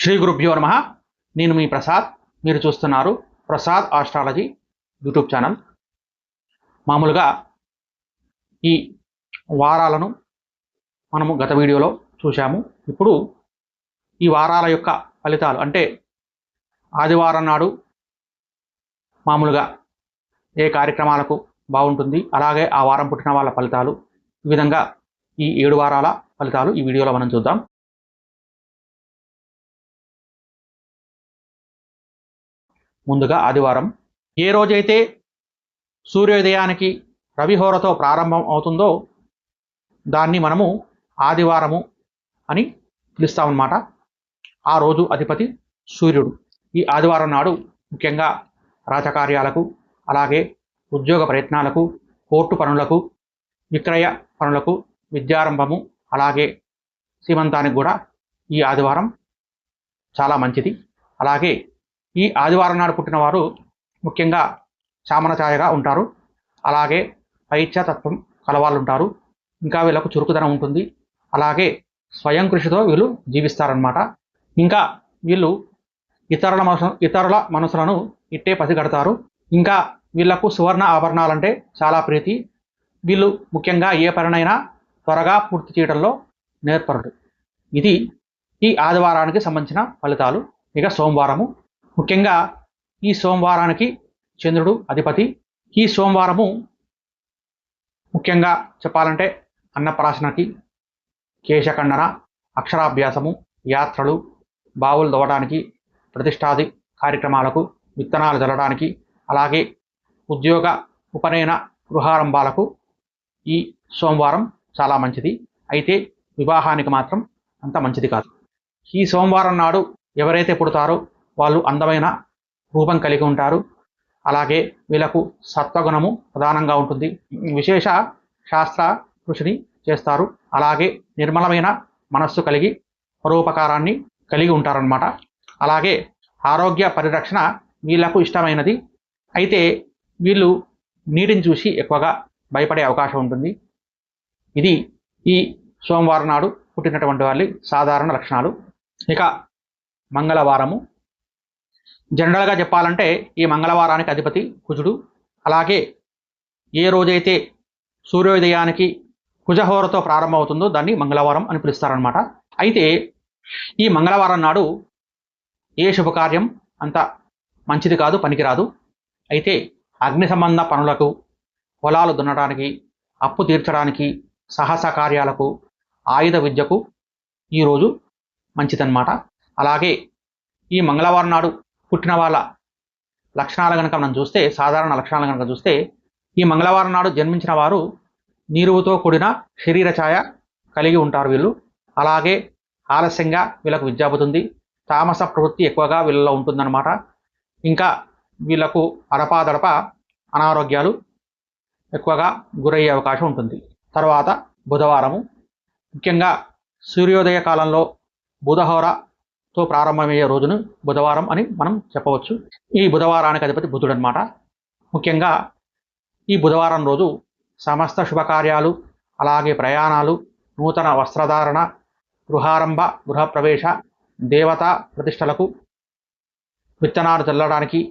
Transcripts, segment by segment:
శ్రీ గురుభ్యో నమః. నేను మీ ప్రసాద్. మీరు చూస్తున్నారు ప్రసాద్ ఆస్ట్రాలజీ యూట్యూబ్ ఛానల్. మామూలుగా ఈ వారాలను మనము గత వీడియోలో చూశాము. ఇప్పుడు ఈ వారాల యొక్క ఫలితాలు అంటే ఆదివారం నాడు మామూలుగా ఏ కార్యక్రమాలకు బాగుంటుంది, అలాగే ఆ వారం పుట్టిన వాళ్ళ ఫలితాలు, ఈ విధంగా ఈ 7 వారాల ఫలితాలు ఈ వీడియోలో మనం చూద్దాం. ముందుగా ఆదివారం. ఏ రోజైతే సూర్యోదయానికి రవిహోరతో ప్రారంభం అవుతుందో దాన్ని మనము ఆదివారము అని పిలుస్తామన్నమాట. ఆ రోజు అధిపతి సూర్యుడు. ఈ ఆదివారం నాడు ముఖ్యంగా రాజకార్యాలకు, అలాగే ఉద్యోగ ప్రయత్నాలకు, కోర్టు పనులకు, విక్రయ పనులకు, విద్యారంభము, అలాగే సీమంతానికి కూడా ఈ ఆదివారం చాలా మంచిది. అలాగే ఈ ఆదివారం నాడు పుట్టిన వారు ముఖ్యంగా చామన ఛాయగా ఉంటారు. అలాగే పైత్యతత్వం కలవాళ్ళు ఉంటారు. ఇంకా వీళ్ళకు చురుకుదనం ఉంటుంది. అలాగే స్వయం కృషితో వీళ్ళు జీవిస్తారనమాట. ఇంకా వీళ్ళు ఇతరుల మనసులను ఇట్టే పసిగడతారు. ఇంకా వీళ్లకు సువర్ణ ఆభరణాలంటే చాలా ప్రీతి. వీళ్ళు ముఖ్యంగా ఏ పనినైనా త్వరగా పూర్తి చేయడంలో నేర్పరుడు. ఇది ఈ ఆదివారానికి సంబంధించిన ఫలితాలు. ఇక సోమవారము. ముఖ్యంగా ఈ సోమవారానికి చంద్రుడు అధిపతి. ఈ సోమవారము ముఖ్యంగా చెప్పాలంటే అన్నప్రాసనకి, కేశఖండన, అక్షరాభ్యాసము, యాత్రలు, బావులు దవ్వడానికి, ప్రతిష్టాది కార్యక్రమాలకు, విత్తనాలు జల్లడానికి, అలాగే ఉద్యోగ ఉపనయన గృహారంభాలకు ఈ సోమవారం చాలా మంచిది. అయితే వివాహానికి మాత్రం అంత మంచిది కాదు. ఈ సోమవారం నాడు ఎవరైతే పుడతారో వాళ్ళు అందమైన రూపం కలిగి ఉంటారు. అలాగే వీళ్ళకు సత్వగుణము ప్రధానంగా ఉంటుంది. విశేష శాస్త్ర కృషిని చేస్తారు. అలాగే నిర్మలమైన మనస్సు కలిగి పరోపకారాన్ని కలిగి ఉంటారన్నమాట. అలాగే ఆరోగ్య పరిరక్షణ వీళ్ళకు ఇష్టమైనది. అయితే వీళ్ళు నీటిని చూసి ఎక్కువగా భయపడే అవకాశం ఉంటుంది. ఇది ఈ సోమవారం నాడు పుట్టినటువంటి వాళ్ళ సాధారణ లక్షణాలు. ఇక మంగళవారము. జనరల్గా చెప్పాలంటే ఈ మంగళవారానికి అధిపతి కుజుడు. అలాగే ఏ రోజైతే సూర్యోదయానికి కుజహోరతో ప్రారంభమవుతుందో దాన్ని మంగళవారం అని పిలుస్తారనమాట. అయితే ఈ మంగళవారం నాడు ఏ శుభకార్యం అంత మంచిది కాదు, పనికిరాదు. అయితే అగ్ని సంబంధ పనులకు, పొలాలు దున్నడానికి, అప్పు తీర్చడానికి, సాహస కార్యాలకు, ఆయుధ విద్యకు ఈరోజు మంచిదన్నమాట. అలాగే ఈ మంగళవారం నాడు పుట్టిన వాళ్ళ లక్షణాలు కనుక మనం చూస్తే, సాధారణ లక్షణాలు కనుక చూస్తే, ఈ మంగళవారం నాడు జన్మించిన వారు నీరువుతో కూడిన శరీర ఛాయ కలిగి ఉంటారు వీళ్ళు. అలాగే ఆలస్యంగా వీళ్ళకు విద్య అవుతుంది. తామస ప్రవృత్తి ఎక్కువగా వీళ్ళలో ఉంటుందన్నమాట. ఇంకా వీళ్ళకు అడపాదడప అనారోగ్యాలు ఎక్కువగా గురయ్యే అవకాశం ఉంటుంది. తర్వాత బుధవారము. ముఖ్యంగా సూర్యోదయ కాలంలో బుధహోరతో ప్రారంభమయ్యే రోజును బుధవారం అని మనం చెప్పవచ్చు. ఈ బుధవారానికి అధిపతి బుధుడు అనమాట. ముఖ్యంగా ఈ బుధవారం రోజు సమస్త శుభకార్యాలు, అలాగే ప్రయాణాలు, నూతన వస్త్రధారణ, గృహారంభ, గృహప్రవేశ, దేవతా ప్రతిష్టలకు, విత్తనాలు చల్లడానికి,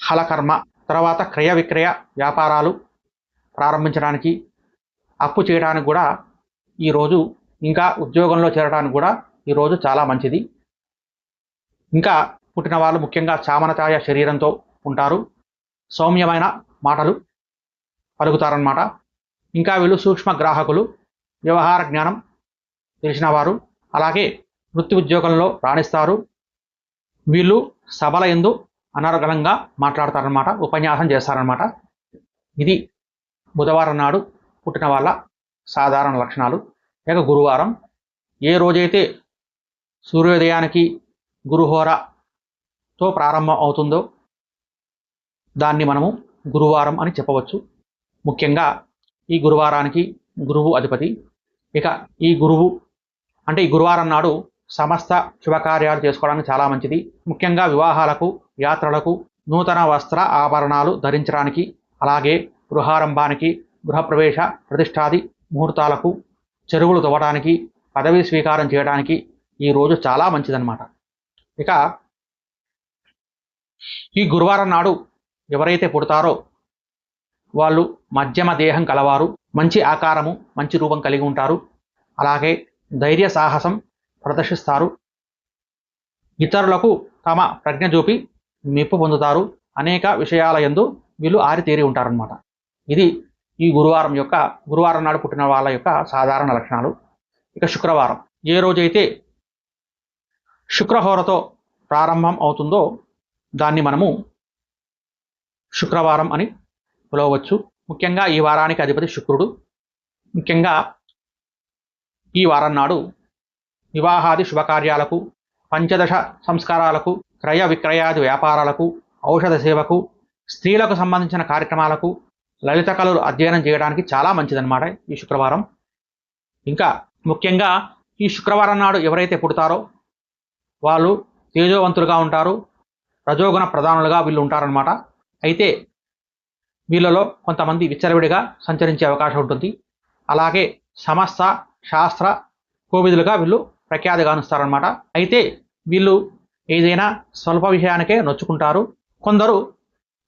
హలకర్మ, తర్వాత క్రయ విక్రయ వ్యాపారాలు ప్రారంభించడానికి, అప్పు చేయడానికి కూడా ఈరోజు, ఇంకా ఉద్యోగంలో చేరడానికి కూడా ఈరోజు చాలా మంచిది. ఇంకా పుట్టిన వాళ్ళు ముఖ్యంగా చామనఛాయ శరీరంతో ఉంటారు. సౌమ్యమైన మాటలు పలుకుతారన్నమాట. ఇంకా వీళ్ళు సూక్ష్మ గ్రాహకులు, వ్యవహార జ్ఞానం తెలిసిన వారు, అలాగే వృత్తి ఉద్యోగంలో రాణిస్తారు. వీళ్ళు సభల యందు అనర్గళంగా మాట్లాడతారనమాట, ఉపన్యాసం చేస్తారనమాట. ఇది బుధవారం నాడు పుట్టిన వాళ్ళ సాధారణ లక్షణాలు. ఇక గురువారం. ఏ రోజైతే సూర్యోదయానికి గురుహోరతో ప్రారంభం అవుతుందో దాన్ని మనము గురువారం అని చెప్పవచ్చు. ముఖ్యంగా ఈ గురువారానికి గురువు అధిపతి. ఇక ఈ గురువారం నాడు సమస్త శుభకార్యాలు చేసుకోవడానికి చాలా మంచిది. ముఖ్యంగా వివాహాలకు, యాత్రలకు, నూతన వస్త్ర ఆభరణాలు ధరించడానికి, అలాగే గృహారంభానికి, గృహప్రవేశ, ప్రతిష్టాది ముహూర్తాలకు, చెరువులు తవ్వడానికి, పదవీ స్వీకారం చేయడానికి, ఈ రోజు చాలా మంచిదన్నమాట. ఇక ఈ గురువారం నాడు ఎవరైతే పుడతారో వాళ్ళు మధ్యమ దేహం కలవారు, మంచి ఆకారము, మంచి రూపం కలిగి ఉంటారు. అలాగే ధైర్య సాహసం ప్రదర్శిస్తారు. ఇతరులకు తమ ప్రజ్ఞ చూపి మెప్పు పొందుతారు. అనేక విషయాల యందు వీళ్ళు ఆరితేరి ఉంటారన్నమాట. ఇది ఈ గురువారం నాడు పుట్టిన వాళ్ళ యొక్క సాధారణ లక్షణాలు. ఇక శుక్రవారం, ఏ రోజైతే శుక్రహోరతో ప్రారంభం అవుతుందో దాన్ని మనము శుక్రవారం అని పిలవవచ్చు. ముఖ్యంగా ఈ వారానికి అధిపతి శుక్రుడు. ముఖ్యంగా ఈ వారం నాడు వివాహాది శుభకార్యాలకు, పంచదశ సంస్కారాలకు, క్రయ విక్రయాది వ్యాపారాలకు, ఔషధ సేవకు, స్త్రీలకు సంబంధించిన కార్యక్రమాలకు, లలిత కళలు అధ్యయనం చేయడానికి చాలా మంచిదన్నమాట ఈ శుక్రవారం. ఇంకా ముఖ్యంగా ఈ శుక్రవారం నాడు ఎవరైతే పుడతారో వాళ్ళు తేజోవంతులుగా ఉంటారు, రజోగుణ ప్రధానులుగా వీళ్ళు ఉంటారనమాట. అయితే వీళ్ళలో కొంతమంది విచ్చలవిడిగా సంచరించే అవకాశం ఉంటుంది. అలాగే సమస్త శాస్త్ర కోవిదులుగా వీళ్ళు ప్రఖ్యాతిగానుస్తారనమాట. అయితే వీళ్ళు ఏదైనా స్వల్ప విషయానికే నొచ్చుకుంటారు. కొందరు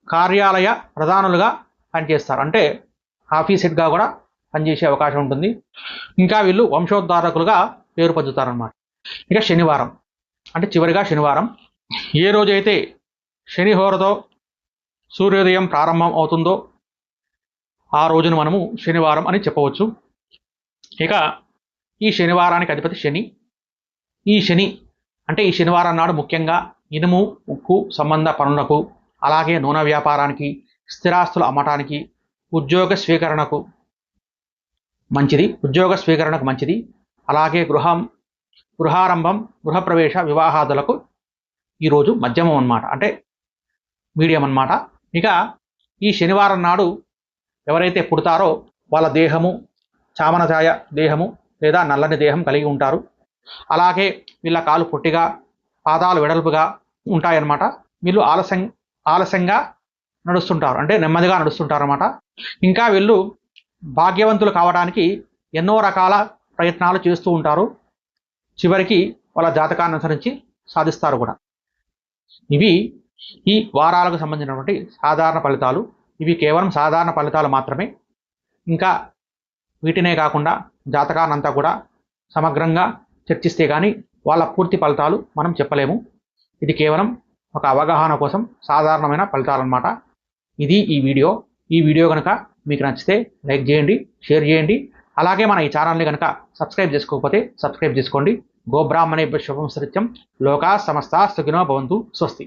కార్యాలయ ప్రధానులుగా పనిచేస్తారు, అంటే ఆఫీస్ హెడ్గా కూడా పనిచేసే అవకాశం ఉంటుంది. ఇంకా వీళ్ళు వంశోద్ధారకులుగా పేరు పొందుతారనమాట. ఇక శనివారం, అంటే చివరిగా శనివారం, ఏ రోజైతే శనిహోరతో సూర్యోదయం ప్రారంభం అవుతుందో ఆ రోజును మనము శనివారం అని చెప్పవచ్చు. ఇక ఈ శనివారానికి అధిపతి శని. ఈ శనివారం నాడు ముఖ్యంగా ఇనుము, ఉక్కు సంబంధ పనులకు, అలాగే నూనె వ్యాపారానికి, స్థిరాస్తులు అమ్మటానికి, ఉద్యోగ స్వీకరణకు మంచిది. అలాగే గృహారంభం, గృహప్రవేశ, వివాహాదులకు ఈరోజు మధ్యమం అన్నమాట, అంటే మీడియం అన్నమాట. ఇక ఈ శనివారం నాడు ఎవరైతే పుడతారో వాళ్ళ దేహము చామనఛాయ దేహము లేదా నల్లని దేహం కలిగి ఉంటారు. అలాగే వీళ్ళ కాలు పొట్టిగా, పాదాలు వెడల్పుగా ఉంటాయన్నమాట. వీళ్ళు ఆలస్యంగా నడుస్తుంటారు, అంటే నెమ్మదిగా నడుస్తుంటారు అన్నమాట. ఇంకా వీళ్ళు భాగ్యవంతులు కావడానికి ఎన్నో రకాల ప్రయత్నాలు చేస్తూ ఉంటారు. చివరికి వాళ్ళ జాతకాన్ని అనుసరించి సాధిస్తారు కూడా. ఇవి ఈ వారాలకు సంబంధించినటువంటి సాధారణ ఫలితాలు. ఇవి కేవలం సాధారణ ఫలితాలు మాత్రమే. ఇంకా వీటినే కాకుండా జాతకాన్నంతా కూడా సమగ్రంగా చర్చిస్తే కానీ వాళ్ళ పూర్తి ఫలితాలు మనం చెప్పలేము. ఇది కేవలం ఒక అవగాహన కోసం సాధారణమైన ఫలితాలు అన్నమాట. ఇది ఈ వీడియో కనుక మీకు నచ్చితే లైక్ చేయండి, షేర్ చేయండి. అలాగే మన ఈ ఛానల్ని కనుక సబ్స్క్రైబ్ చేసుకోకపోతే సబ్స్క్రైబ్ చేసుకోండి. గోబ్రాహ్మణేభ్యః శుభం సత్యం. లోకా సమస్తా సుఖినో భవంతు. స్వస్తి.